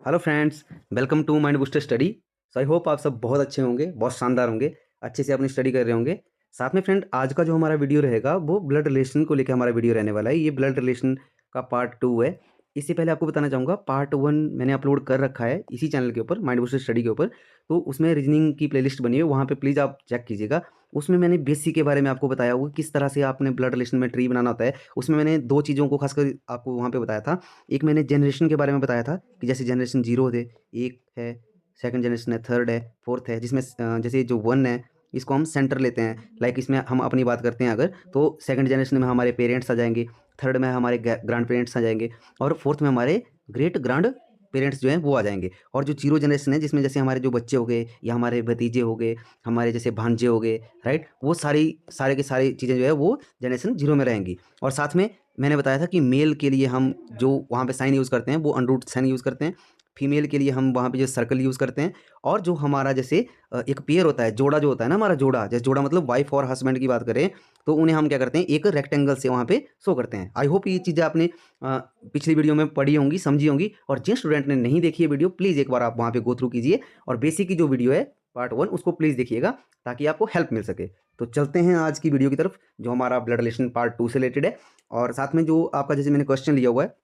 Hello friends, welcome to mind booster study. So I hope आप सब बहुत अच्छे होंगे, बहुत शानदार होंगे, अच्छे से अपनी स्टडी कर रहे होंगे। साथ में फ्रेंड, आज का जो हमारा वीडियो रहेगा वो ब्लड रिलेशन को लेकर हमारा वीडियो रहने वाला है। ये ब्लड रिलेशन का पार्ट 2 है। इससे पहले आपको बताना चाहूँगा, पार्ट 1 मैंने अपलोड कर रखा है इसी चैनल के ऊपर, माइंड बूस्टर स्टडी के ऊपर। तो उसमें रीजनिंग की प्लेलिस्ट बनी है, वहाँ पे प्लीज़ आप चेक कीजिएगा। उसमें मैंने बेसिक के बारे में आपको बताया हुआ, किस तरह से आपने ब्लड रिलेशन में ट्री बनाना होता है। उसमें मैंने 2 चीज़ों को खासकर आपको वहाँ पे बताया था। एक मैंने जनरेशन के बारे में बताया था कि जैसे जनरेशन 0 थे, 1 है, सेकंड जनरेशन है, थर्ड है, फोर्थ है, जिसमें जैसे जो 1 है इसको हम सेंटर लेते हैं। लाइक इसमें हम अपनी बात करते हैं अगर, तो सेकंड जनरेशन में हमारे पेरेंट्स आ जाएंगे, थर्ड में हमारे ग्रैंड पेरेंट्स आ जाएंगे, और फोर्थ में हमारे ग्रेट ग्रैंड पेरेंट्स जो हैं वो आ जाएंगे। और जो 0 जनरेशन है, जिसमें जैसे हमारे जो बच्चे हो गए या हमारे भतीजे हो गए, हमारे जैसे भांजे हो गए, राइट, वो सारे की सारी चीज़ें जो है वो जनरेशन 0 में रहेंगी। और साथ में मैंने बताया था कि मेल के लिए हम जो वहाँ पे साइन यूज़ करते हैं वो अनरूट साइन यूज़ करते हैं। फीमेल के लिए हम वहाँ पे जो सर्कल यूज़ करते हैं। और जो हमारा जैसे एक पेयर होता है, जोड़ा जो होता है ना, हमारा जोड़ा, जैसे जोड़ा मतलब वाइफ और हस्बैंड की बात करें, तो उन्हें हम क्या करते हैं, एक रेक्टेंगल से वहाँ पे शो करते हैं। आई होप ये चीज़ें आपने पिछली वीडियो में पढ़ी होंगी, समझी होंगी। और जिन स्टूडेंट ने नहीं देखी है वीडियो, प्लीज़ एक बार आप वहाँ पे गो थ्रू कीजिए और बेसिक की जो वीडियो है पार्ट 1 उसको प्लीज़ देखिएगा, ताकि आपको हेल्प मिल सके। तो चलते हैं आज की वीडियो की तरफ, जो हमारा ब्लड रिलेशन पार्ट 2 से रिलेटेड है। और साथ में जो आपका जैसे मैंने क्वेश्चन लिया हुआ है,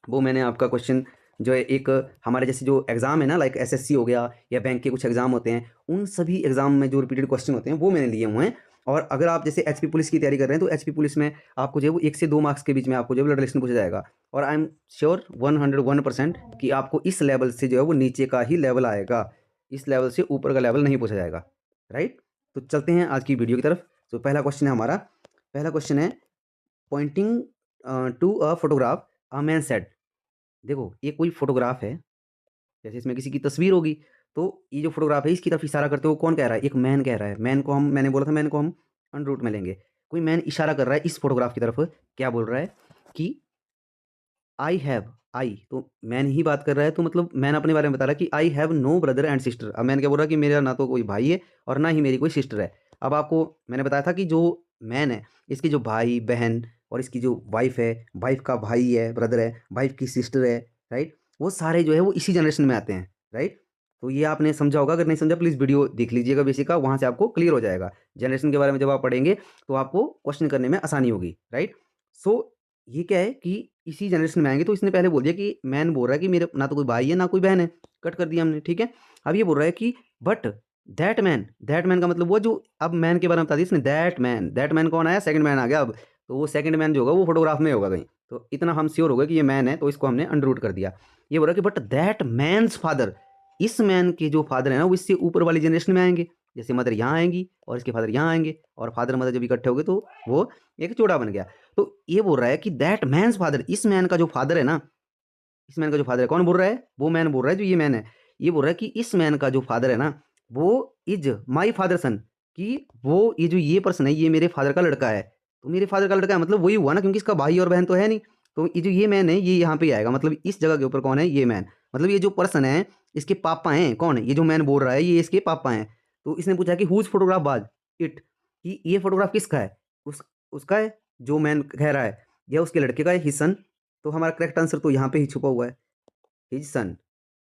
वो मैंने आपका क्वेश्चन जो है, एक हमारे जैसे जो एग्ज़ाम है ना, लाइक एसएससी हो गया या बैंक के कुछ एग्ज़ाम होते हैं, उन सभी एग्ज़ाम में जो रिपीटेड क्वेश्चन होते हैं वो मैंने लिए हुए हैं। और अगर आप जैसे एचपी पुलिस की तैयारी कर रहे हैं, तो एचपी पुलिस में आपको जो है वो 1 से 2 मार्क्स के बीच में आपको जो है ब्लड रिलेशन पूछा जाएगा। और आई एम श्योर 101% कि आपको इस लेवल से जो है वो नीचे का ही लेवल आएगा, इस लेवल से ऊपर का लेवल नहीं पूछा जाएगा, राइट। तो चलते हैं आज की वीडियो की तरफ। तो पहला क्वेश्चन है हमारा, पहला क्वेश्चन है, pointing to a photograph a man said. देखो, ये कोई फोटोग्राफ है, जैसे इसमें किसी की तस्वीर होगी, तो ये जो फोटोग्राफ है इसकी तरफ इशारा करते हुए कौन कह रहा है, एक मैन कह रहा है। मैन को हम, मैंने बोला था मैन को हम अन रूट में लेंगे। कोई मैन इशारा कर रहा है इस फोटोग्राफ की तरफ, क्या बोल रहा है कि आई हैव, आई तो मैन ही बात कर रहा है, तो मतलब मैन अपने बारे में बता रहा है कि I have no brother and sister. अब मैन क्या बोल रहा है कि मेरा ना तो कोई भाई है और ना ही मेरी कोई सिस्टर है। अब आपको मैंने बताया था कि जो मैन है, इसकी जो भाई बहन और इसकी जो वाइफ है, वाइफ का भाई है, ब्रदर है, वाइफ की सिस्टर है, राइट, वो सारे जो है वो इसी जनरेशन में आते हैं, राइट। तो ये आपने समझा होगा, अगर नहीं समझा प्लीज़ वीडियो देख लीजिएगा बेसिक का, वहाँ से आपको क्लियर हो जाएगा। जनरेशन के बारे में जब आप पढ़ेंगे तो आपको क्वेश्चन करने में आसानी होगी, राइट। सो ये क्या है कि इसी जनरेशन में आएँगे, तो इसने पहले बोल दिया कि मैन बोल रहा है कि मेरे ना तो कोई भाई है, ना कोई बहन है। कट कर दिया हमने, ठीक है। अब ये बोल रहा है कि बट दैट मैन का मतलब वो जो, अब मैन के बारे में बता दिया इसने, दैट मैन कौन आया, सेकंड मैन आ गया अब। तो वो सेकंड मैन जो होगा वो फ़ोटोग्राफ में होगा कहीं। तो इतना हम श्योर हो गए कि ये मैन है, तो इसको हमने अंडररूट कर दिया। ये बोल रहा है कि बट दैट मैन्स फादर, इस मैन के जो फादर है ना, वो इससे ऊपर वाली जनरेशन में आएँगे। जैसे मदर यहाँ आएँगी और इसके फादर यहाँ आएँगे, और फादर मदर जब इकट्ठे हो गए तो वो एक जोड़ा बन गया। तो ये बोल रहा है कि दैट मैन्स फादर, इस मैन का जो फादर है ना, इस मैन का जो फादर है, कौन बोल रहा है, वो मैन बोल रहा है जो ये मैन है। ये बोल रहा है कि इस मैन का जो फादर है ना, वो इज माई फादर सन, कि वो ये जो ये पर्सन है ये मेरे फादर का लड़का है। तो मेरे फादर का लड़का है मतलब वही हुआ ना, क्योंकि इसका भाई और बहन तो है नहीं। तो ये जो ये मैन है ये यहाँ पे आएगा, मतलब इस जगह के ऊपर कौन है, ये मैन। मतलब ये जो पर्सन है इसके पापा हैं, कौन है, ये जो मैन बोल रहा है ये इसके पापा हैं। तो इसने पूछा कि हुज फोटोग्राफ बाज इट, कि ये फोटोग्राफ किसका है, उसका है जो मैन कह रहा है, या उसके लड़के का है, हिज सन। तो हमारा करेक्ट आंसर तो यहाँ पे ही छुपा हुआ है, हिज सन।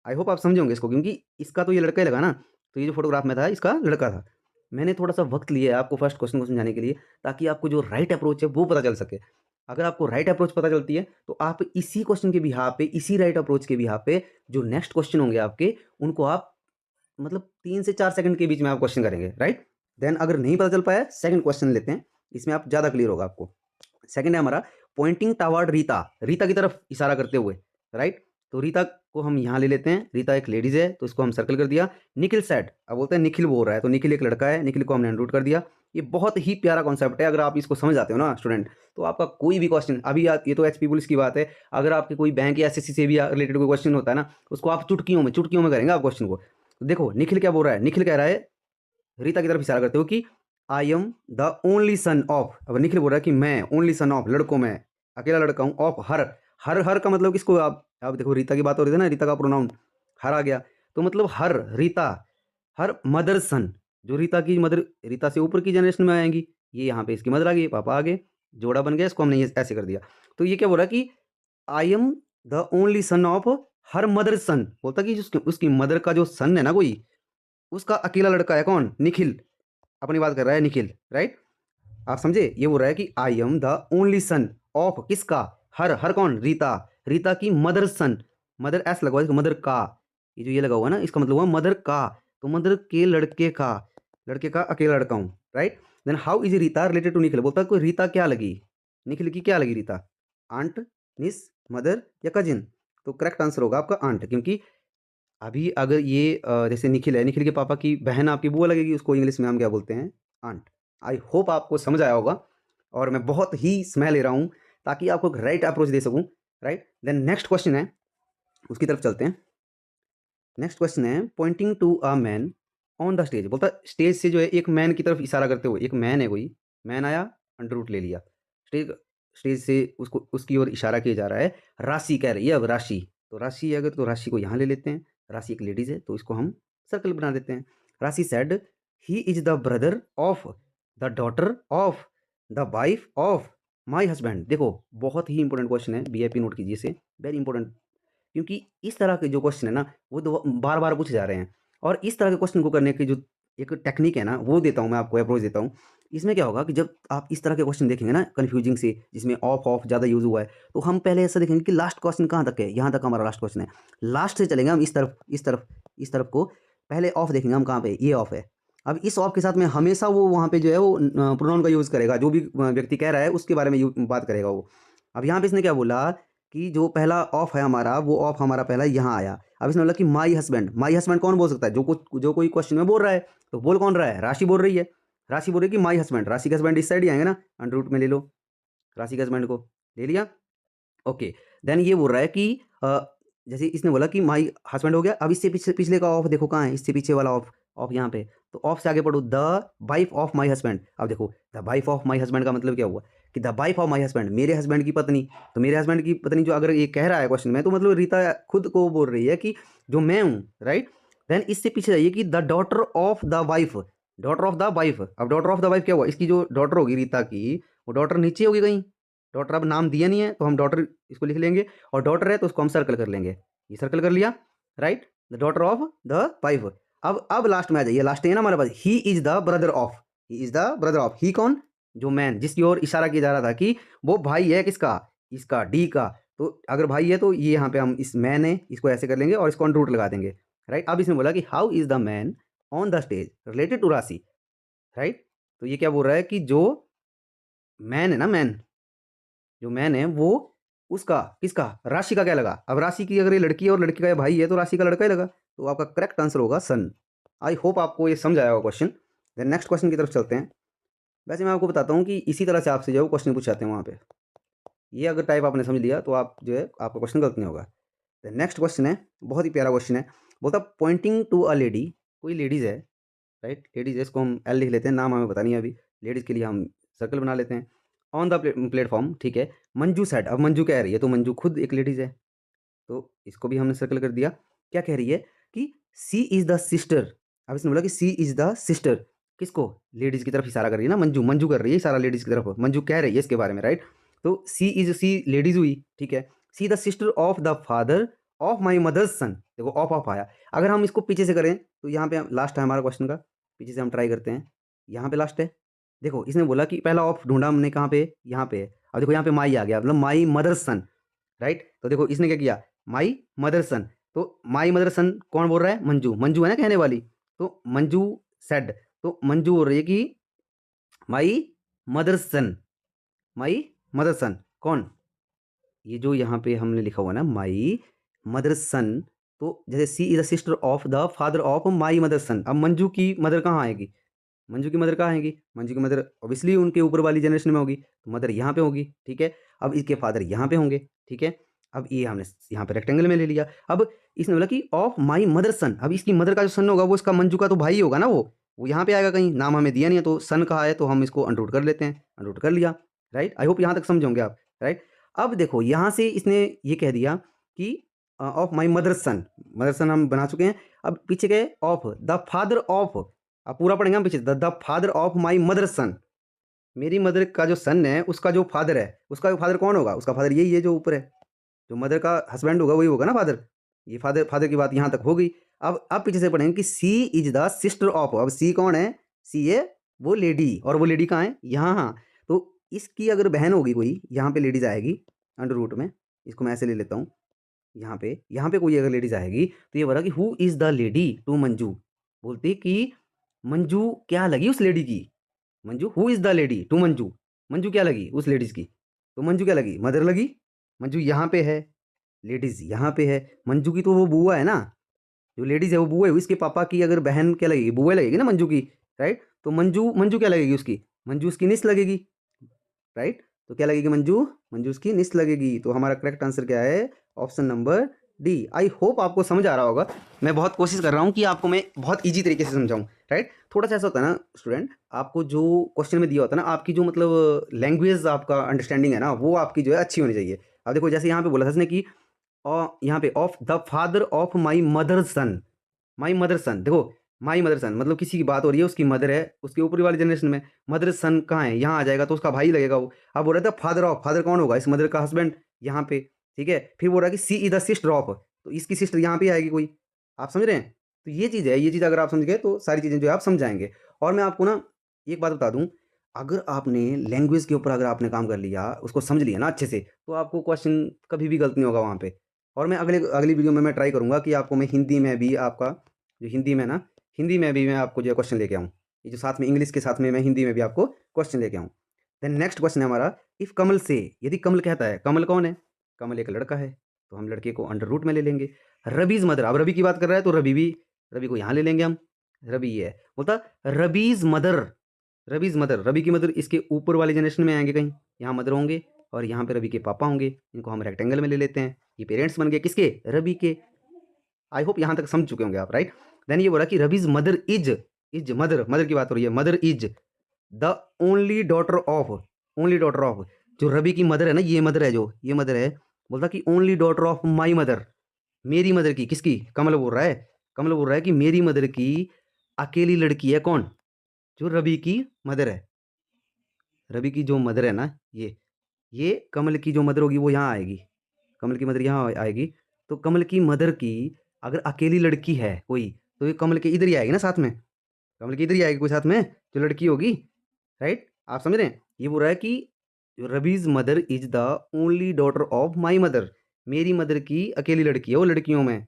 आई होप आप समझे होंगे इसको, क्योंकि इसका तो ये लड़का ही लगा ना। तो ये जो फोटोग्राफ में था इसका लड़का था। मैंने थोड़ा सा वक्त लिया है आपको फर्स्ट क्वेश्चन को समझाने के लिए, ताकि आपको जो राइट अप्रोच है वो पता चल सके। अगर आपको राइट अप्रोच पता चलती है, तो आप इसी क्वेश्चन के बिहाफ पे, इसी राइट अप्रोच के बिहाफ पे जो नेक्स्ट क्वेश्चन होंगे आपके, उनको आप मतलब 3 से 4 सेकंड के बीच में आप क्वेश्चन करेंगे, राइट। देन अगर नहीं पता चल पाया, सेकंड क्वेश्चन लेते हैं, इसमें आप ज़्यादा क्लियर होगा आपको। सेकंड है हमारा, पॉइंटिंग टॉवर्ड रीता, रीता की तरफ इशारा करते हुए, राइट। तो रीता को हम यहाँ ले लेते हैं, रीता एक लेडीज है तो इसको हम सर्कल कर दिया। निखिल सेड, अब बोलते हैं निखिल बोल रहा है, तो निखिल एक लड़का है, निखिल को हमने अनरूट कर दिया। ये बहुत ही प्यारा कॉन्सेप्ट है, अगर आप इसको समझ जाते हो ना स्टूडेंट, तो आपका कोई भी क्वेश्चन, अभी ये तो एचपी पुलिस की बात है, अगर आपके कोई बैंक या एसएससी से भी रिलेटेड कोई क्वेश्चन होता है ना, उसको आप चुटकियों में करेंगे आप क्वेश्चन को। तो देखो निखिल क्या बोल रहा है, निखिल कह रहा है रीता की तरफ इशारा करते हो कि I am the only son of, अब निखिल बोल रहा है कि मैं ओनली सन ऑफ, लड़कों में अकेला लड़का हूँ, ऑफ हर, हर का मतलब किसको, आप देखो रीता की बात हो रही थी ना, रीता का प्रोनाउन हर आ गया। तो मतलब हर रीता, हर मदर सन, जो रीता की मदर, रीता से ऊपर की जनरेशन में आएंगी, ये यहाँ पे इसकी मदर आ गई, पापा आ गए, जोड़ा बन गया, इसको हमने ये ऐसे कर दिया। तो ये क्या बोल रहा है कि I am the only son of her mother सन, बोलता कि उसकी उसकी मदर का जो सन है ना कोई, उसका अकेला लड़का है कौन, निखिल, अपनी बात कर रहा है निखिल, राइट। आप समझे, ये बोल रहा है कि I am the only son of किसका, हर, हर कौन, रीता, रीता की मदर सन, मदर एस लगा हुआ है, मदर का, ये जो ये लगा हुआ है ना इसका मतलब हुआ मदर का, तो मदर के लड़के का, लड़के का अकेला लड़का हूँ, right. Then how is Rita related to Nikhil, बोलता है कोई रीता क्या लगी, निखिल की क्या लगी रीता, आंट, निस, मदर या कजिन, तो करेक्ट आंसर होगा आपका आंट, क्योंकि अभी अगर ये जैसे निखिल है, निखिल के पापा की बहन आपकी बुआ लगेगी, उसको इंग्लिश में हम क्या बोलते हैं, आंट। आई होप आपको समझ आया होगा, और मैं बहुत ही समय ले रहा हूँ ताकि आपको राइट अप्रोच दे सकूँ, राइट। देन नेक्स्ट क्वेश्चन है, उसकी तरफ चलते हैं। नेक्स्ट क्वेश्चन है pointing to a man on the stage, बोलता स्टेज से जो है एक मैन की तरफ इशारा करते हुए, एक मैन है कोई, मैन आया, अंडर रूट ले लिया, स्टेज, स्टेज से उसको उसकी ओर इशारा किया जा रहा है, राशि कह रही है, अब राशि, तो राशि अगर, तो राशि को यहाँ ले लेते हैं, राशि एक लेडीज है तो इसको हम सर्कल बना देते हैं। राशि said he is the brother of the daughter of the wife of my husband. देखो बहुत ही इंपॉर्टेंट क्वेश्चन है, वीआईपी नोट कीजिए इसे, वेरी इंपॉर्टेंट, क्योंकि इस तरह के जो क्वेश्चन है ना वो दो बार बार पूछे जा रहे हैं, और इस तरह के क्वेश्चन को करने की जो एक टेक्निक है ना वो देता हूँ मैं आपको, अप्रोच देता हूँ। इसमें क्या होगा कि जब आप इस तरह के क्वेश्चन देखेंगे ना कन्फ्यूजिंग से, जिसमें ऑफ ऑफ ज़्यादा यूज हुआ है, तो हम पहले ऐसा देखेंगे कि लास्ट क्वेश्चन कहाँ तक है, यहाँ तक हमारा लास्ट क्वेश्चन है, लास्ट से चलेंगे हम इस तरफ, इस तरफ, इस तरफ को पहले ऑफ देखेंगे हम, कहाँ पे, ये ऑफ है। अब इस ऑफ के साथ में हमेशा वो वहाँ पे जो है वो प्रोनाउन का यूज़ करेगा, जो भी व्यक्ति कह रहा है उसके बारे में बात करेगा वो। अब यहाँ पे इसने क्या बोला कि जो पहला ऑफ है हमारा, वो ऑफ हमारा पहला यहाँ आया। अब इसने बोला कि माई हस्बैंड, माई हस्बैंड कौन बोल सकता है, जो कोई क्वेश्चन में बोल रहा है, तो बोल कौन रहा है, राशि बोल रही है, राशि बोल रही है कि माई हस्बैंड, राशि के हस्बैंड इस साइड ही आएंगे ना, अंडर रूट में ले लो, राशि के हस्बैंड को ले लिया, ओके। देन ये बोल रहा है कि जैसे इसने बोला कि माई हस्बैंड हो गया, अब इससे पीछे पिछले का ऑफ देखो कहाँ है, इससे पीछे वाला ऑफ, ऑफ यहाँ पे, तो ऑफ से आगे पढ़ो the wife of my husband. अब देखो the wife of my husband का मतलब क्या हुआ कि the wife of my husband, मेरे हस्बैंड की पत्नी, तो मेरे हस्बैंड की पत्नी जो अगर ये कह रहा है क्वेश्चन में, तो मतलब रीता खुद को बोल रही है कि जो मैं हूँ, राइट। देन इससे पीछे जाइए कि the daughter of the wife, daughter of the wife, अब डॉटर ऑफ द वाइफ क्या हुआ, इसकी जो डॉटर होगी रीता की, वो डॉटर नीचे होगी कहीं, डॉटर अब नाम दिया नहीं है तो हम डॉटर इसको लिख लेंगे, और डॉटर है तो उसको हम सर्कल कर लेंगे, ये सर्कल कर लिया, right, the daughter of the wife. अब लास्ट में आ जाइए, लास्ट है ना हमारे पास, he is the brother of, he is the brother of, he कौन, जो मैन जिसकी ओर इशारा किया जा रहा था कि वो भाई है किसका, इसका डी का, तो अगर भाई है तो ये यहाँ पे हम इस मैन है इसको ऐसे कर लेंगे और इसको अंडर रूट लगा देंगे, राइट। अब इसने बोला कि how is the man on the stage related to Rashi, right. तो ये क्या बोल रहा है कि जो मैन है ना, मैन, जो मैन है वो उसका किसका, राशि का क्या लगा, अब राशि की अगर ये लड़की है और लड़की का ये भाई है तो राशि का लड़का ही लगा, तो आपका करेक्ट आंसर होगा सन। आई होप आपको ये समझ आया होगा क्वेश्चन। देन नेक्स्ट क्वेश्चन की तरफ चलते हैं। वैसे मैं आपको बताता हूँ कि इसी तरह से आपसे जो है वो क्वेश्चन पूछाते हैं वहाँ पे, ये अगर टाइप आपने समझ लिया तो आप जो है आपका क्वेश्चन गलत नहीं होगा। देन नेक्स्ट क्वेश्चन है, बहुत ही प्यारा क्वेश्चन है, बोलता पॉइंटिंग टू अ लेडी, कोई लेडीज़ है, राइट, लेडीज़ है, इसको हम एल लिख लेते हैं, नाम हमें पता नहीं है अभी, लेडीज़ के लिए हम सर्कल बना लेते हैं, ऑन द प्लेटफॉर्म, ठीक है। मंजू सेड, अब मंजू कह रही है, तो मंजू खुद एक लेडीज़ है, तो इसको भी हमने सर्कल कर दिया। क्या कह रही है कि सी इज़ द सिस्टर, अब इसने बोला कि सी इज़ द सिस्टर, किसको, लेडीज़ की तरफ इशारा कर रही है ना, मंजू, मंजू कर रही है इशारा लेडीज़ की तरफ, मंजू कह रही है इसके बारे में, राइट। तो सी लेडीज़ हुई, ठीक है। C the sister of the father of my mother's son, देखो ऑफ आया, अगर हम इसको पीछे से करें तो यहाँ पे लास्ट है हमारा क्वेश्चन का, पीछे से हम ट्राई करते हैं, यहाँ पे लास्ट है। देखो इसने बोला कि पहला ऑफ ढूंढा हमने कहाँ पे, यहाँ पे है, अब देखो यहाँ पे माई आ गया, मतलब माई मदर्स सन, राइट। तो देखो इसने क्या किया, माई मदर सन, तो माई मदर सन कौन बोल रहा है, मंजू, मंजू है ना कहने वाली, तो मंजू सेड, तो मंजू बोल रही है कि माई मदर सन, माई मदर सन कौन, ये जो यहाँ पे हमने लिखा हुआ ना माई मदर सन, तो जैसे C is the sister of the father of my mother son, अब मंजू की मदर कहाँ आएगी, मंजू की मदर कहाँ आएगी, मंजू की मदर ऑब्वियसली उनके ऊपर वाली जनरेशन में होगी, तो मदर यहाँ पे होगी, ठीक है। अब इसके फादर यहाँ पे होंगे, ठीक है। अब ये हमने यहाँ पे रेक्टेंगल में ले लिया। अब इसने बोला कि ऑफ माई मदर सन, अब इसकी मदर का जो सन होगा वो इसका मंजू का तो भाई होगा ना, वो यहाँ पे आएगा, कहीं नाम हमें दिया नहीं है तो सन कहा है, तो हम इसको अनरूट कर लेते हैं, अनरूट कर लिया, राइट। आई होप यहाँ तक समझोगे आप, राइट। अब देखो यहाँ से इसने ये कह दिया कि of my mother sun, mother सन हम बना चुके हैं। अब पीछे गए ऑफ द फादर ऑफ, अब पूरा पढ़ेंगे हम पीछे, the father of my mother सन, मेरी मदर का जो सन है उसका जो फादर है, उसका फादर कौन होगा, उसका फादर यही है जो ऊपर है, जो मदर का हस्बैंड होगा वही होगा ना फादर, ये फादर फादर की बात यहाँ तक हो गई। अब पीछे से पढ़ेंगे कि C is the sister of. अब सी कौन है? सी है वो लेडी, और वो लेडी कहाँ है? यहाँ। हाँ, तो इसकी अगर बहन होगी कोई, यहाँ पे लेडीज आएगी अंडर रूट में, इसको मैं ऐसे ले लेता हूँ। यहाँ पे कोई अगर लेडीज आएगी तो ये बोला कि who is the lady to Manju. बोलती कि मंजू क्या लगी उस लेडी की। Manju who is the lady to Manju. Manju क्या लगी उस लेडीज की? तो मंजू क्या लगी? मदर लगी। मंजू यहाँ पे है, लेडीज यहाँ पे है। मंजू की तो वो बुआ है ना, जो लेडीज है वो बुआ है। इसके पापा की अगर बहन क्या लगेगी? बुआ लगेगी ना मंजू की, राइट। तो मंजू मंजू क्या लगेगी उसकी? मंजू उसकी निस लगेगी, राइट। तो क्या लगेगी? मंजू मंजू उसकी निस लगेगी। तो हमारा करेक्ट आंसर क्या है? Option number D. आई होप आपको समझ आ रहा होगा। मैं बहुत कोशिश कर रहा हूँ कि आपको मैं बहुत ईजी तरीके से समझाऊँ, राइट। थोड़ा सा ऐसा होता है ना स्टूडेंट, आपको जो क्वेश्चन में दिया होता है ना, आपकी जो मतलब लैंग्वेज आपका अंडरस्टैंडिंग है ना, वो आपकी जो है अच्छी होनी चाहिए। अब देखो जैसे यहाँ पे बोला था इसने कि यहाँ पे of the father of my mother sun. My mother सन, देखो माई मदर सन मतलब किसी की बात हो रही है, उसकी मदर है, उसके ऊपर वाली जनरेशन में मदर सन कहाँ है? यहाँ आ जाएगा, तो उसका भाई लगेगा वो। अब बोल रहा था फादर ऑफ, फादर कौन होगा? इस मदर का हस्बैंड, यहाँ पे, ठीक है। फिर बोल रहा है कि C is the sister of, तो इसकी सिस्टर यहाँ पे आएगी कोई। आप समझ रहे हैं? तो ये चीज़ है, ये चीज़ अगर आप समझ गए तो सारी चीज़ें जो है आप समझाएंगे। और मैं आपको ना एक बात बता दूं, अगर आपने लैंग्वेज के ऊपर अगर आपने काम कर लिया, उसको समझ लिया ना अच्छे से, तो आपको क्वेश्चन कभी भी गलत नहीं होगा वहाँ पे। और मैं अगली वीडियो में मैं ट्राई करूँगा कि आपको मैं हिंदी में भी आपका जो हिंदी में ना, हिंदी में भी मैं आपको जो क्वेश्चन लेके आऊँ। ये जो साथ में इंग्लिश के साथ में मैं हिंदी में भी आपको क्वेश्चन लेके आऊँ। देन नेक्स्ट क्वेश्चन है हमारा, इफ़ कमल से, यदि कमल कहता है, कमल कौन है? कमल एक लड़का है, तो हम लड़के को अंडर रूट में ले लेंगे। रबीज मदर, अब रवि की बात कर रहा है तो रवि को यहाँ ले लेंगे हम। रवि ये है, बोलता rabies mother, rabies mother, Ravi की मदर इसके ऊपर वाली जनरेशन में आएंगे कहीं, यहाँ मदर होंगे और यहाँ पे रवि के पापा होंगे। इनको हम रेक्टेंगल में ले लेते हैं। ये पेरेंट्स बन गए किसके? रवि के। आई होप यहाँ तक समझ चुके होंगे आप, राइट। देन ये बोला कि रबीज मदर इज मदर, मदर की बात हो रही है, mother is the only daughter of, only daughter of, जो रवि की मदर है ना, ये मदर है, जो ये मदर है, बोलता कि only daughter of my mother, मेरी मदर की। किसकी? कमल बोल रहा है, कमल बोल रहा है कि मेरी मदर की अकेली लड़की है। कौन? जो रवि की मदर है। रवि की जो मदर है ना, ये कमल की जो मदर होगी वो यहाँ आएगी। कमल की मदर यहाँ आएगी। तो कमल की मदर की अगर अकेली लड़की है कोई, तो ये कमल के इधर ही आएगी ना साथ में, कमल की इधर ही आएगी कोई साथ में जो लड़की होगी, राइट। आप समझ रहे हैं? ये बोल रहा है कि रबीज mother is the only daughter of my mother, मेरी मदर की अकेली लड़की है, वो लड़कियों में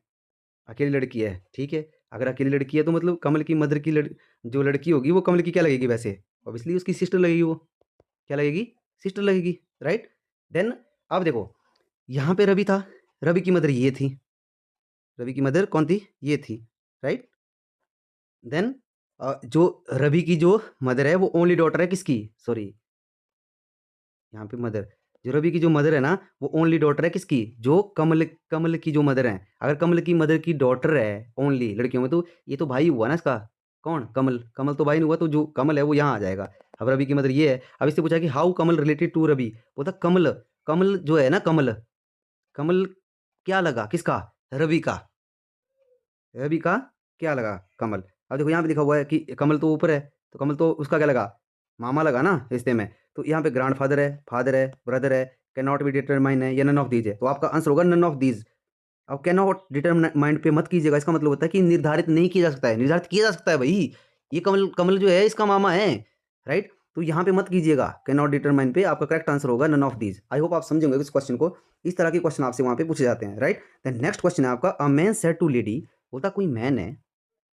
अकेली लड़की है, ठीक है। अगर अकेली लड़की है तो मतलब कमल की मदर की जो लड़की होगी वो कमल की क्या लगेगी? वैसे ऑब्वियसली उसकी सिस्टर लगेगी। वो क्या लगेगी? सिस्टर लगेगी, राइट। देन अब देखो, यहाँ पे रवि था, रवि की मदर ये थी, रवि की मदर कौन थी? ये थी, राइट। देन जो रवि की जो मदर है वो ओनली डॉटर है किसकी? सॉरी, यहाँ पे मदर, जो रवि की जो मदर है ना, वो ओनली डॉटर है किसकी? जो कमल की जो मदर है। अगर कमल की मदर की डॉटर है ओनली लड़कियों में, तो ये तो भाई हुआ ना इसका। कौन? कमल, कमल तो भाई नहीं हुआ, तो जो कमल है वो यहाँ आ जाएगा। अब रवि की मदर ये है। अब इससे पूछा कि how Kamal related to Ravi, बोलता कमल, कमल जो है ना, कमल, कमल क्या लगा किसका? रवि का। रवि का क्या लगा? कमल। अब देखो यहाँ पे लिखा हुआ है कि कमल तो ऊपर है, तो कमल तो उसका क्या लगा? मामा लगा ना रिश्ते में। तो यहाँ पे ग्रैंड फादर है, फादर है, ब्रदर है, कैन नॉट बी डिटरमाइन है, या नन ऑफ दीज है। तो आपका आंसर होगा नन ऑफ दीज। अब कैन नॉट डिटरमाइंड पे मत कीजिएगा, इसका मतलब होता है कि निर्धारित नहीं किया जा सकता है। निर्धारित किया जा सकता है भाई, ये कमल, कमल जो है इसका मामा है, राइट। तो यहाँ पे मत कीजिएगा, कैन नॉट डिटरमाइन पे आपका करेक्ट आंसर होगा none of these. I hope आप समझेंगे इस क्वेश्चन को। इस तरह के क्वेश्चन आपसे वहाँ पे पूछे जाते हैं, राइट। देन नेक्स्ट क्वेश्चन है आपका, a man said to lady, बोलता कोई मैन है,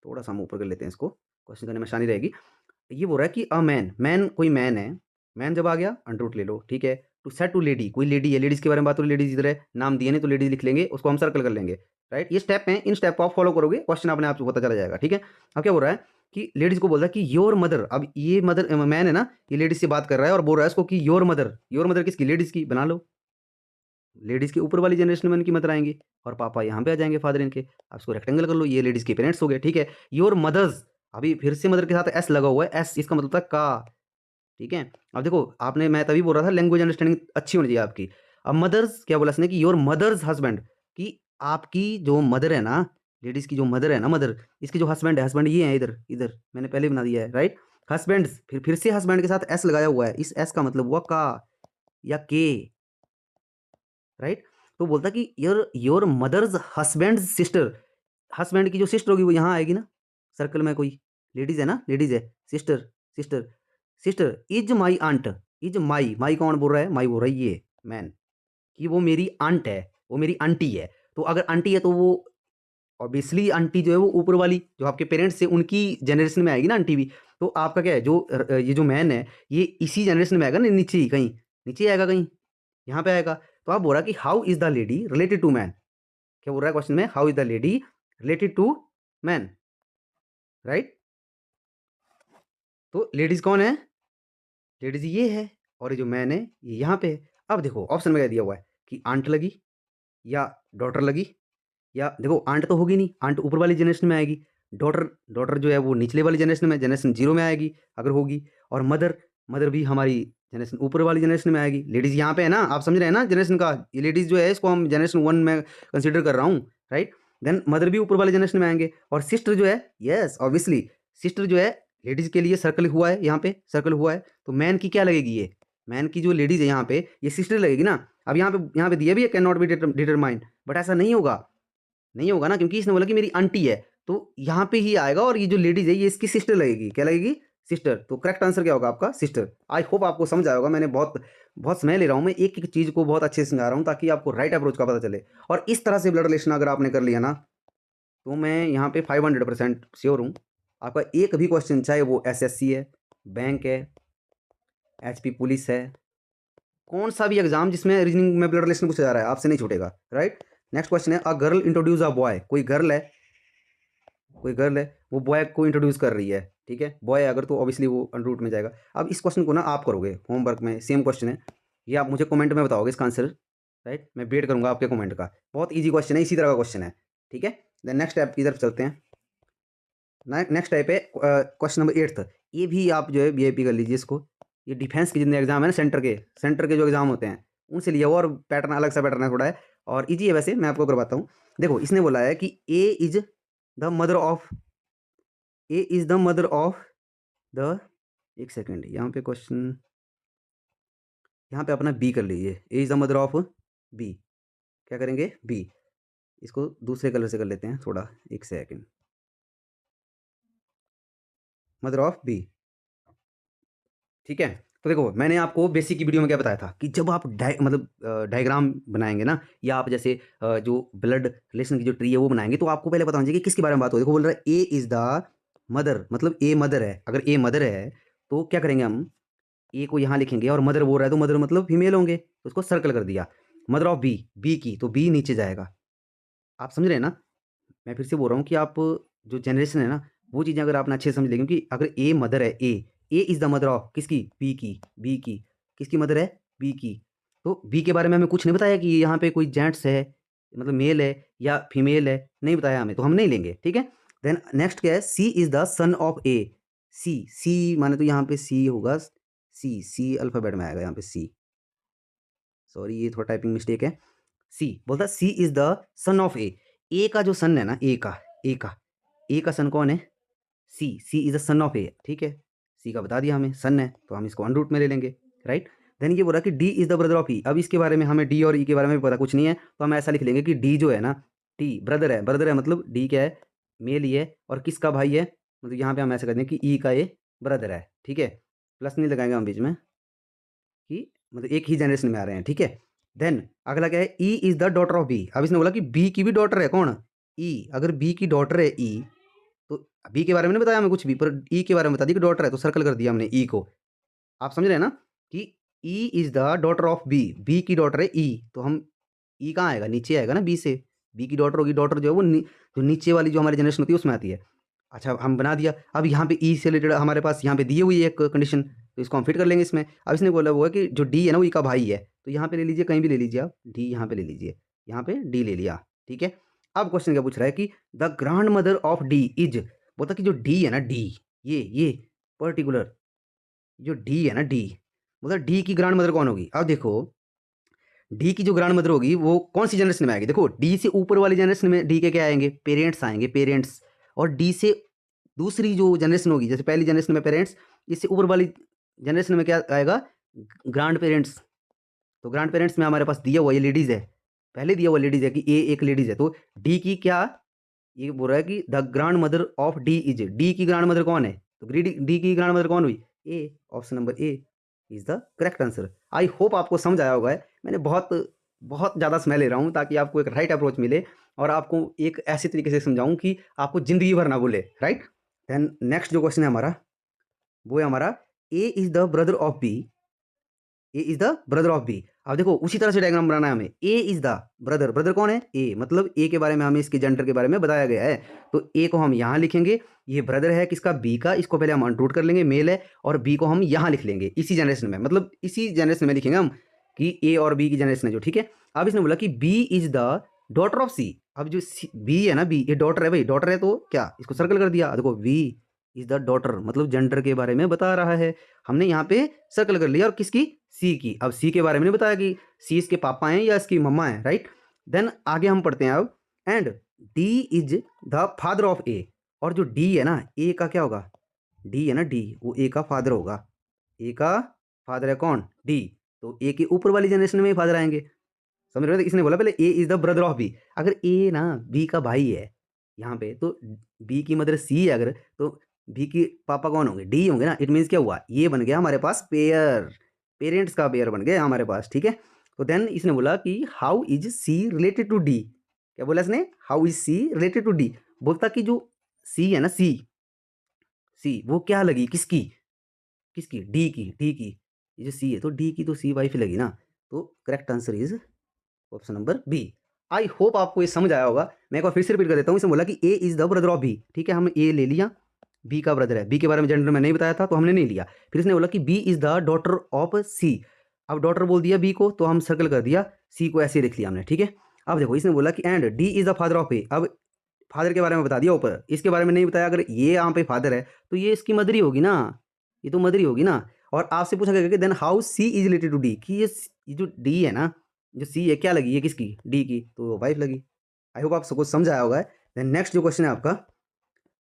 थोड़ा सा हम ऊपर कर लेते हैं इसको, क्वेश्चन करने में आसानी रहेगी। ये बोल रहा है कि अ मैन, मैन कोई मैन है, मैन जब आ गया अंडर रूट ले लो, ठीक है। टू सेड टू लेडी, कोई लेडी है, लेडीज के बारे में बात हो रही, लेडीज इधर है, नाम दिए नहीं तो लेडीज लिख लेंगे, उसको हम सर्कल कर लेंगे, राइट। ये स्टेप है, इन स्टेप को आप फॉलो करोगे, क्वेश्चन अपने आप होता चला जाएगा, ठीक है। अब क्या बोल रहा है कि लेडीज को बोल रहा है कि योर मदर, अब ये मदर मैन है ना, ये लेडीज से बात कर रहा है और बोल रहा है इसको कि योर मदर, योर मदर किसकी? लेडीज की। बना लो, लेडीज के ऊपर वाली जनरेशन में इनकी मदर आएंगी और पापा यहाँ पे आ जाएंगे, फादर इनके। आप इसको रेक्टेंगल कर लो, ये लेडीज के पेरेंट्स हो गए, ठीक है। योर मदर्स, अभी फिर से मदर के साथ एस लगा हुआ है, एस इसका मतलब था का, ठीक है। अब देखो आपने, मैं तभी बोल रहा था लैंग्वेज अंडरस्टैंडिंग अच्छी होनी चाहिए आपकी। अब मदर्स क्या बोला इसने कि योर मदर्स हस्बैंड, कि आपकी जो मदर है ना, लेडीज की जो मदर है ना, मदर, इसकी जो हस्बैंड है, हस्बैंड ये है, इधर इधर मैंने पहले बना दिया है, राइट। हस्बैंड्स, फिर से हस्बैंड के साथ एस लगाया हुआ है, इस एस का मतलब हुआ का या के, राइट। तो बोलता कि your mother's husband sister, husband की जो सिस्टर होगी वो यहाँ आएगी ना, सर्कल में कोई लेडीज है ना, लेडीज है, sister sister sister is my aunt, is my, my कौन बोल रहा है, माई बोल रहा है ये मैन, कि वो मेरी आंट है, वो मेरी आंटी है। तो अगर आंटी है तो वो ऑब्वियसली आंटी जो है वो ऊपर वाली जो आपके पेरेंट्स से उनकी जनरेशन में आएगी ना आंटी भी। तो आपका क्या है जो ये जो मैन है ये इसी जनरेशन में आएगा ना, नीचे ही कहीं, नीचे आएगा कहीं, यहाँ पे आएगा। तो आप बोल रहा कि how is the lady related to man, क्या बोल रहा है क्वेश्चन में, how is the lady related to man, right. तो लेडीज कौन है, लेडीज ये है, और ये जो मैन है ये यहाँ पे है। अब देखो ऑप्शन में क्या दिया हुआ है कि आंट लगी या डॉटर लगी, या देखो आंट तो होगी नहीं, आंट ऊपर वाली जनरेशन में आएगी, डॉटर डॉटर जो है वो निचले वाली जनरेशन में, जनरेशन 0 में आएगी अगर होगी, और मदर मदर भी हमारी जनरेशन ऊपर वाली जनरेशन में आएगी। लेडीज़ यहाँ पे है ना, आप समझ रहे हैं ना जनरेशन का, ये लेडीज़ जो है इसको हम जनरेशन 1 में कंसिडर कर रहा हूँ, राइट। देन मदर भी ऊपर वाले जनरेशन में आएंगे, और सिस्टर जो है, यस ऑब्वियसली सिस्टर जो है लेडीज़ के लिए सर्कल हुआ है, यहाँ पे सर्कल हुआ है, तो मैन की क्या लगेगी, ये मैन की जो लेडीज़ है यहाँ पे ये सिस्टर लगेगी ना। अब यहाँ पे दिया भी है can not be determined, but ऐसा नहीं होगा, नहीं होगा ना, क्योंकि इसने बोला कि मेरी आंटी है, तो यहाँ पे ही आएगा, और ये जो लेडीज है ये इसकी सिस्टर लगेगी, क्या लगेगी, सिस्टर। तो करेक्ट आंसर क्या होगा आपका, सिस्टर। आई होप आपको समझ आया होगा, मैंने बहुत बहुत समय ले रहा हूँ, मैं एक एक चीज़ को बहुत अच्छे से समझा रहा हूँ ताकि आपको राइट अप्रोच का पता चले। और इस तरह से ब्लड रिलेशन अगर आपने कर लिया ना, तो मैं यहाँ पे 500% श्योर हूँ आपका एक भी क्वेश्चन, चाहे वो SSC है, बैंक है, HP पुलिस है, कौन सा भी एग्जाम जिसमें रीजनिंग में ब्लड रिलेशन पूछा जा रहा है, आपसे नहीं छूटेगा, राइट। नेक्स्ट क्वेश्चन है, a girl introduce a boy, कोई गर्ल है, कोई गर्ल है वो बॉय को इंट्रोड्यूस कर रही है, ठीक है, बॉय अगर तो ऑब्वियसली वो रूट में जाएगा। अब इस क्वेश्चन को ना आप करोगे होमवर्क में, सेम क्वेश्चन है ये, आप मुझे कमेंट में बताओगे इसका आंसर, राइट। मैं वेट करूंगा आपके कमेंट का, बहुत ईजी क्वेश्चन है, इसी तरह का क्वेश्चन है, ठीक है। देन नेक्स्ट टाइप की तरफ चलते हैं। नेक्स्ट टाइप है क्वेश्चन नंबर 8, ये भी आप जो है VIP कर लीजिए इसको, ये डिफेंस के जितने एग्जाम है ना, सेंटर के जो एग्जाम होते हैं उनसे लिया हुआ, और पैटर्न अलग सा पैटर्न है थोड़ा है, और ईजी है वैसे, मैं आपको करवाता हूँ। देखो इसने बोला है कि A is the mother of, A is the mother of the, एक सेकेंड यहाँ पे क्वेश्चन, यहाँ पे अपना बी कर लीजिए, A is the mother of B, क्या करेंगे बी, इसको दूसरे कलर से कर लेते हैं थोड़ा, एक सेकेंड, मदर ऑफ बी, ठीक है। तो देखो मैंने आपको बेसिक की वीडियो में क्या बताया था कि जब आप मतलब डायग्राम बनाएंगे ना, या आप जैसे जो ब्लड रिलेशन की जो ट्री है वो बनाएंगे, तो आपको पहले पता होना चाहिए कि किसके बारे में बात हो। देखो बोल रहा है ए इज द मदर, मतलब ए मदर है, अगर ए मदर है तो क्या करेंगे हम, ए को यहाँ लिखेंगे, और मदर बोल रहा है तो मदर मतलब फीमेल होंगे, तो उसको सर्कल कर दिया। मदर ऑफ बी, बी की, तो बी नीचे जाएगा, आप समझ रहे हैं ना। मैं फिर से बोल रहा हूँ कि आप जो जनरेशन है ना वो चीज़ें अगर आपने अच्छे से समझ ली, क्योंकि अगर ए मदर है, A is the mother of किसकी, बी की, बी की, किसकी मदर है, बी की। तो बी के बारे में हमें कुछ नहीं बताया कि यहाँ पे कोई जेंट्स है, मतलब मेल है या फीमेल है, नहीं बताया हमें, तो हम नहीं लेंगे, ठीक है। देन नेक्स्ट क्या है, सी इज़ द सन ऑफ ए, सी माने तो यहाँ पे सी होगा, सी अल्फ़ाबेट में आएगा यहाँ पे सी, सॉरी ये थोड़ा टाइपिंग मिस्टेक है। सी बोलता सी इज द सन ऑफ ए का जो सन है ना, ए का सन कौन है, सी इज द सन ऑफ ए, ठीक है। सी का बता दिया हमें सन है, तो हम इसको अन रूट में ले लेंगे, राइट। देन ये बोला कि D is the brother of E, अब इसके बारे में हमें डी और ई के बारे में भी पता कुछ नहीं है, तो हम ऐसा लिख लेंगे कि डी जो है ना, डी ब्रदर है, मतलब डी क्या है, मेल ही है, और किसका भाई है, मतलब यहाँ पे हम ऐसा कर दें कि ई का ये ब्रदर है, ठीक है। प्लस नहीं लगाएंगे हम बीच में, कि मतलब एक ही जनरेशन में आ रहे हैं, ठीक है। देन अगला क्या है, E is the daughter of B, अब इसने बोला कि बी की भी डॉटर है कौन, ई, अगर बी की डॉटर है ई, तो बी के बारे में नहीं बताया हमें कुछ भी, पर ई के बारे में बता दिया कि डॉटर है, तो सर्कल कर दिया हमने ई को। आप समझ रहे हैं ना कि E is the daughter of B, B की डॉटर है ई, तो हम ई कहाँ आएगा, नीचे आएगा ना बी से, बी की डॉटर होगी, डॉटर जो है वो जो नीचे वाली जो हमारी जनरेशन होती है उसमें आती है। अच्छा हम बना दिया, अब यहाँ पे ई से रिलेटेड हमारे पास यहाँ पे दिए हुई है एक कंडीशन, तो इसको हम फिट कर लेंगे इसमें। अब इसने बोला हुआ है कि जो डी है ना वो ई का भाई है, तो यहाँ पे ले लीजिए, कहीं भी ले लीजिए आप, डी यहाँ पे ले लीजिए, यहाँ पे डी ले लिया, ठीक है। अब क्वेश्चन क्या पूछ रहा है कि the grand mother of D is, बोलता कि जो डी है ना, डी ये पर्टिकुलर जो डी है ना, डी मतलब डी की ग्रैंड मदर कौन होगी। अब देखो डी की जो ग्रैंड मदर होगी वो कौन सी जनरेशन में आएगी, देखो डी से ऊपर वाली जनरेशन में डी के क्या आएंगे, पेरेंट्स आएंगे, पेरेंट्स, और डी से दूसरी जो जनरेशन होगी, जैसे पहली जनरेशन में पेरेंट्स, इससे ऊपर वाली जनरेशन में क्या आएगा, ग्रैंड पेरेंट्स। तो ग्रैंड पेरेंट्स में हमारे पास दिया हुआ ये लेडीज़ है, पहले दिया हुआ लेडीज है कि ए एक लेडीज है, तो डी की क्या, ये बोल रहा है कि the grand mother of D is, D की ग्रैंड मदर कौन है, तो डी की ग्रैंड मदर कौन हुई, A. Option number A is the correct answer. I hope आपको समझ आया होगा। मैंने बहुत बहुत ज़्यादा समय ले रहा हूँ ताकि आपको एक राइट अप्रोच मिले और आपको एक ऐसे तरीके से समझाऊं कि आपको ज़िंदगी भर ना भूले, राइट। देन नेक्स्ट जो क्वेश्चन है हमारा, वो है हमारा A is the brother of B, A is the brother of B. अब देखो उसी तरह से डायग्राम बनाना है हमें, A is the brother, brother कौन है, ए, मतलब ए के बारे में हमें इसके जेंडर के बारे में बताया गया है, तो ए को हम यहाँ लिखेंगे, ये ब्रदर है किसका, बी का, इसको पहले हम अनरूट कर लेंगे, मेल है, और बी को हम यहाँ लिख लेंगे इसी जनरेशन में, मतलब इसी जनरेशन में लिखेंगे हम कि ए और बी की जनरेशन है जो, ठीक है। अब इसने बोला कि B is the daughter of C. अब जो बी है ना, बी ये डॉटर है भाई, डॉटर है तो क्या, इसको सर्कल कर दिया, देखो बी इज द डॉटर, मतलब जेंडर के बारे में बता रहा है, हमने यहाँ पे सर्कल कर लिया, और किसकी, सी की। अब सी के बारे में नहीं बताया कि सी इसके पापा हैं या इसकी मम्मा है, राइट। देन आगे हम पढ़ते हैं अब, and D is the father of A, और जो डी है ना, ए का क्या होगा, डी है ना, डी वो ए का फादर होगा, ए का फादर है कौन, डी, तो ए के ऊपर वाली जनरेशन में फादर आएंगे, समझ रहे हो। इसने बोला पहले A is the brother of B, अगर ए ना बी का भाई है यहाँ पे, तो बी की मदर सी है अगर, तो बी की पापा कौन होंगे, डी होंगे ना। इट मीन्स क्या हुआ, ये बन गया हमारे पास पेयर, पेरेंट्स का पेयर बन गया हमारे पास, ठीक है। तो देन इसने बोला कि how is C related to D, क्या बोला इसने, how is C related to D, बोलता कि जो सी है ना, सी सी वो क्या लगी, किसकी, किसकी, डी की, डी की, ये जो सी है तो डी की तो सी वाइफ लगी ना, तो correct answer is option number B. I hope आपको ये समझ आया होगा। मैं एक बार फिर से रिपीट कर देता हूँ, इसने बोला कि A is the brother of B, ठीक है, हमने ए ले लिया, बी का ब्रदर है, बी के बारे में जेंडर में नहीं बताया था तो हमने नहीं लिया। फिर इसने बोला कि B is the daughter of C, अब डॉटर बोल दिया बी को तो हम सर्कल कर दिया, सी को ऐसे लिख लिया हमने, ठीक है। अब देखो इसने बोला कि and D is the father of A, अब फादर के बारे में बता दिया ऊपर, इसके बारे में नहीं बताया, अगर ये यहाँ पे फादर है तो ये इसकी मदर ही होगी ना, ये तो मदर ही होगी ना। और आपसे पूछा गया कि then how C is related to D, कि ये जो डी है ना, जो सी है क्या लगी, ये किसकी, डी की, तो वाइफ लगी। आई होप आप सबको समझ आया होगा। देन नेक्स्ट जो क्वेश्चन है आपका,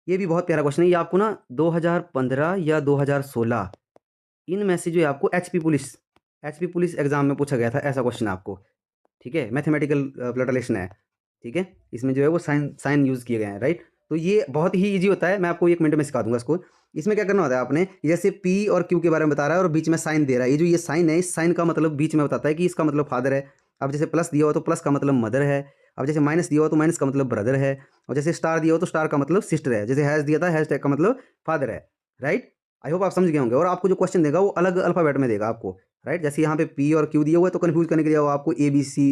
ये भी बहुत प्यारा क्वेश्चन है, ये आपको ना 2015 या 2016 इनमें से जो है आपको एचपी पुलिस एग्जाम में पूछा गया था, ऐसा क्वेश्चन आपको, ठीक है। मैथमेटिकल ब्लड रिलेशन है, ठीक है, इसमें जो है वो साइन यूज़ किए गए हैं, राइट। तो ये बहुत ही ईजी होता है, मैं आपको 1 मिनट में सिखा दूंगा इसको। इसमें क्या करना होता है आपने, जैसे पी और क्यू के बारे में बता रहा है और बीच में साइन दे रहा है, ये जो ये साइन है, इस साइन का मतलब बीच में बताता है कि इसका मतलब फादर है। अब जैसे प्लस दिया हो तो प्लस का मतलब मदर है, अब जैसे माइनस दिया हो तो माइनस का मतलब ब्रदर है, और जैसे स्टार दिया हो तो स्टार का मतलब सिस्टर है, जैसे हैश दिया था हैश टैग का मतलब फादर है, राइट। आई होप आप समझ गए होंगे। और आपको जो क्वेश्चन देगा वो अलग अल्फाबेट में देगा आपको, राइट। जैसे यहाँ पे पी और क्यू दिया हुआ है तो कन्फ्यूज करने के लिए वो आपको ए बी सी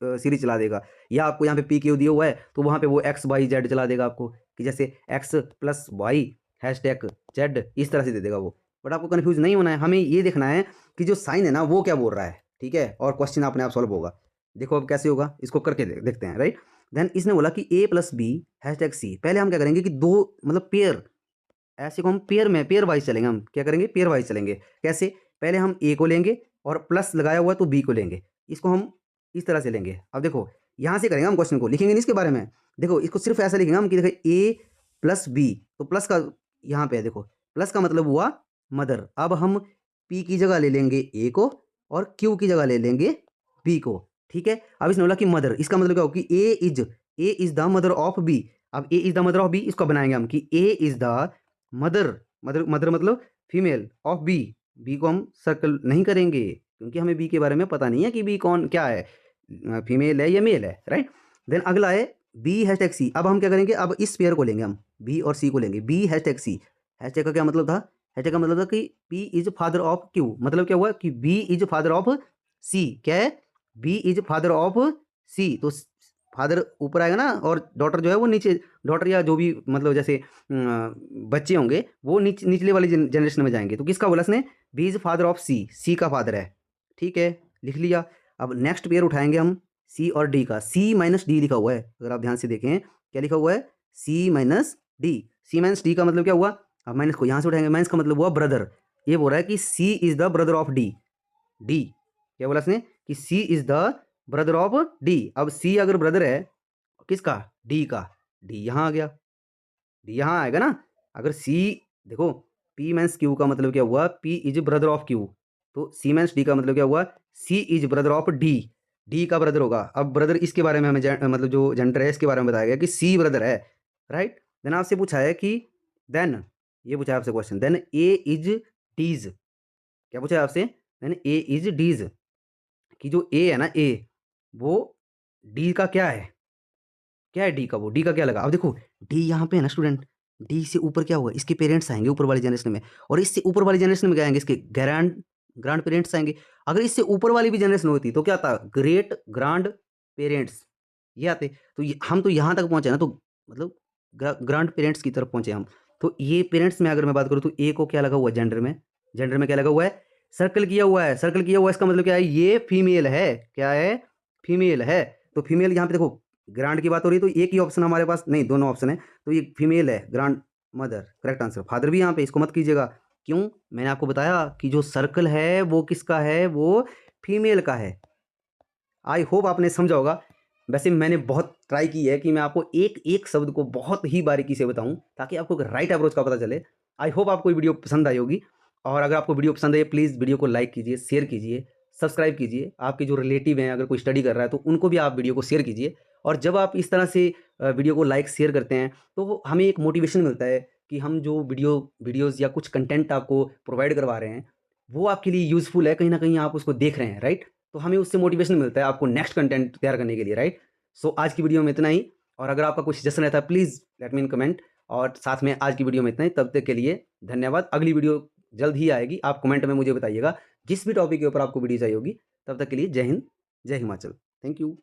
सीरीज चला देगा, या आपको यहाँ पे पी क्यू दिया हुआ है तो वहाँ पे वो एक्स वाई जेड चला देगा आपको, कि जैसे X plus Y hashtag Z, इस तरह से दे देगा वो। बट आपको कन्फ्यूज नहीं होना है, हमें ये देखना है कि जो साइन है ना वो क्या बोल रहा है, ठीक है, और क्वेश्चन अपने आप सॉल्व होगा। देखो अब कैसे होगा, इसको करके देखते हैं, राइट। देन इसने बोला कि ए प्लस बी हैश टैग सी, पहले हम क्या करेंगे कि दो मतलब पेयर, ऐसे को हम पेयर में पेयर वाइज चलेंगे, हम क्या करेंगे पेयर वाइज चलेंगे। कैसे, पहले हम ए को लेंगे और प्लस लगाया हुआ तो बी को लेंगे, इसको हम इस तरह से लेंगे। अब देखो यहाँ से करेंगे हम क्वेश्चन को, लिखेंगे नहीं इसके बारे में, देखो इसको सिर्फ ऐसा लिखेंगे हम कि देखो ए प्लस बी, तो प्लस का यहाँ पे है, देखो प्लस का मतलब हुआ मदर। अब हम पी की जगह ले लेंगे ए को और क्यू की जगह ले लेंगे बी को, ठीक है। अब इसने बोला कि मदर, इसका मतलब क्या होगा कि A is the mother of B. अब A is the mother of B, इसको बनाएंगे हम कि A is the mother, mother मतलब फीमेल ऑफ बी, बी को हम सर्कल नहीं करेंगे क्योंकि हमें बी के बारे में पता नहीं है कि बी कौन क्या है, फीमेल है या मेल है, राइट। देन अगला है बी हैश टैग सी। अब हम क्या करेंगे, अब इस पेयर को लेंगे हम, बी और सी को लेंगे, बी हैश टैग सी। हैश टैग का क्या मतलब था, हैश टैग का मतलब था कि P is father of Q, मतलब क्या हुआ कि बी इज फादर ऑफ सी, क्या है, बी इज फादर ऑफ सी, तो फादर ऊपर आएगा ना और डॉटर जो है वो नीचे, डॉटर या जो भी मतलब जैसे बच्चे होंगे वो निचले वाली जनरेशन में जाएंगे। तो किसका बोला इसने, बी इज फादर ऑफ सी, सी का फादर है, ठीक है, लिख लिया। अब नेक्स्ट पेयर उठाएंगे हम सी और डी का, सी माइनस डी लिखा हुआ है, अगर आप ध्यान से देखें क्या लिखा हुआ है, सी माइनस डी, सी माइनस डी का मतलब क्या हुआ, अब माइनस को यहाँ से उठाएंगे, माइनस का मतलब हुआ ब्रदर। ये बोल रहा है कि C is the brother of D, D क्या बोला इसने कि C is the brother of D. अब सी अगर ब्रदर है किसका, डी का, डी यहाँ आ गया, डी यहाँ आएगा ना। अगर सी देखो पी माइनस क्यू का मतलब क्या हुआ, P is brother of Q, तो सी माइनस डी का मतलब क्या हुआ, C is brother of D, D का ब्रदर होगा। अब ब्रदर इसके बारे में हमें मतलब जो जेंडर है इसके बारे में बताया गया कि सी ब्रदर है, राइट। देन आपसे पूछा है कि देन, ये पूछा है आपसे क्वेश्चन, देन ए इज डीज, क्या पूछा है आपसे, देन ए इज डीज, कि जो ए है ना, ए वो डी का क्या है डी का, वो डी का क्या लगा। अब देखो डी यहाँ पे है ना स्टूडेंट, डी से ऊपर क्या होगा, इसके पेरेंट्स आएंगे ऊपर वाली जनरेशन में, और इससे ऊपर वाली जनरेशन में क्या आएंगे, इसके ग्रांड पेरेंट्स आएंगे। अगर इससे ऊपर वाली भी जनरेशन होती तो क्या था, ग्रेट ग्रांड पेरेंट्स ये आते। तो हम तो यहाँ तक पहुंचे ना, तो मतलब ग्रांड पेरेंट्स की तरफ पहुंचे हम। तो ये पेरेंट्स में अगर मैं बात करूँ तो ए को क्या लगा हुआ है, जेंडर में क्या लगा हुआ है, सर्कल किया हुआ है। सर्कल किया हुआ है इसका मतलब क्या है, ये फीमेल है, क्या है, फीमेल है। तो फीमेल यहाँ पे देखो ग्रांड की बात हो रही है तो एक ही ऑप्शन हमारे पास नहीं, दोनों ऑप्शन है, तो ये फीमेल है, grand mother correct answer. Father भी यहाँ पे, इसको मत कीजिएगा, क्यों, मैंने आपको बताया कि जो सर्कल है वो किसका है, वो फीमेल का है। आई होप आपने समझा होगा। वैसे मैंने बहुत ट्राई की है कि मैं आपको एक एक शब्द को बहुत ही बारीकी से बताऊं ताकि आपको राइट अप्रोच का पता चले। आई होप आपको ये वीडियो पसंद आई होगी, और अगर आपको वीडियो पसंद आई प्लीज़ वीडियो को लाइक कीजिए, शेयर कीजिए, सब्सक्राइब कीजिए। आपके जो रिलेटिव हैं अगर कोई स्टडी कर रहा है तो उनको भी आप वीडियो को शेयर कीजिए। और जब आप इस तरह से वीडियो को लाइक शेयर करते हैं तो हमें एक मोटिवेशन मिलता है कि हम जो वीडियोज़ या कुछ कंटेंट आपको प्रोवाइड करवा रहे हैं वो आपके लिए यूज़फुल है, कहीं ना कहीं आप उसको देख रहे हैं, राइट। तो हमें उससे मोटिवेशन मिलता है आपको नेक्स्ट कंटेंट तैयार करने के लिए, राइट। सो आज की वीडियो में इतना ही, और अगर आपका कोई सजेशन रहता है please let me in comment. और साथ में आज की वीडियो में इतना ही, तब तक के लिए धन्यवाद। अगली वीडियो जल्द ही आएगी, आप कमेंट में मुझे बताइएगा जिस भी टॉपिक के ऊपर आपको वीडियो चाहिए होगी। तब तक के लिए जय हिंद, जय हिमाचल, थैंक यू।